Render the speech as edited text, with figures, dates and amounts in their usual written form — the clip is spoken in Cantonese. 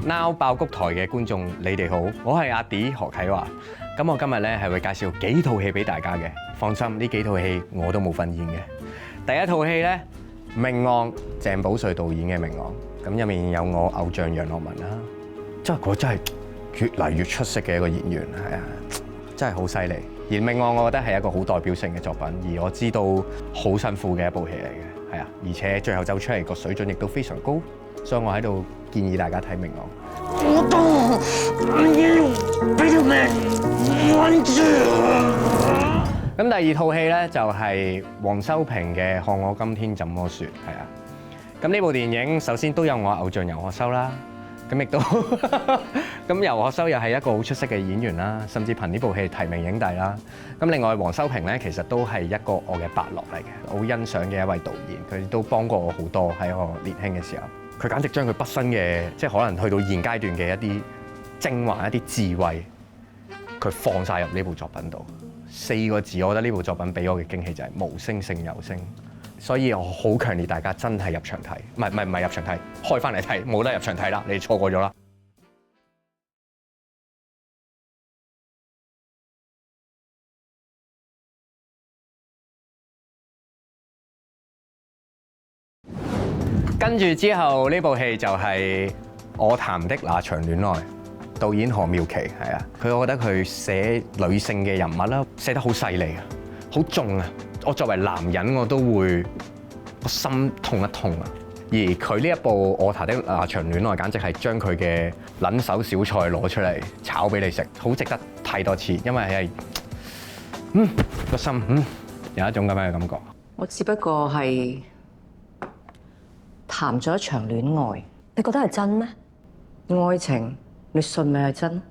Now 爆谷台嘅觀眾，你哋好，我係阿 D 何啟華。咁我今日咧係會介紹幾套戲俾大家嘅。放心，呢幾套戲我都冇份演嘅。第一套戲咧，《命案》，鄭保瑞導演嘅《命案》。咁入面有我偶像楊樂文啦，佢真係越嚟越出色嘅一個演員，係啊，真係好犀利。而《命案》我覺得係一個好代表性嘅作品，而我知道好辛苦嘅一部戲嚟嘅，係啊，而且最後走出嚟個水準亦都非常高，所以我喺度建議大家睇《命案》。我都唔要俾條命困住。咁第二套戲咧就係黃修平嘅《看我今天怎麼說》，係啊。咁呢部電影首先都有我偶像游學修啦，咁亦都咁游學修又係一個好出色嘅演員啦，甚至憑呢部戲提名影帝啦。咁另外黃修平咧其實都係一個我嘅伯樂嚟嘅，我好欣賞嘅一位導演，佢都幫過我好多喺我年輕嘅時候。佢簡直將佢畢生嘅即係可能去到現階段嘅一啲精華、一啲智慧，佢放晒入呢部作品度。4個字，我覺得呢部作品俾我嘅驚喜就係無聲勝有聲。所以我好強烈大家真係入場睇，唔係入場睇，開翻嚟睇，冇得入場睇啦，你錯過咗啦。跟住之後呢部戲就係《我談的那場戀愛》，導演何妙琪，係啊，我覺得佢寫女性嘅人物啦，寫得好細膩啊，好重啊。我作為男人我都會個心痛一痛啊！而佢呢一部《我談的那場戀愛》簡直係將佢嘅撚手小菜攞出嚟炒俾你食，好值得睇多次，因為係個心有一種咁樣嘅感覺。我只不過係談咗一場戀愛，你覺得係真咩？愛情你信咪係真？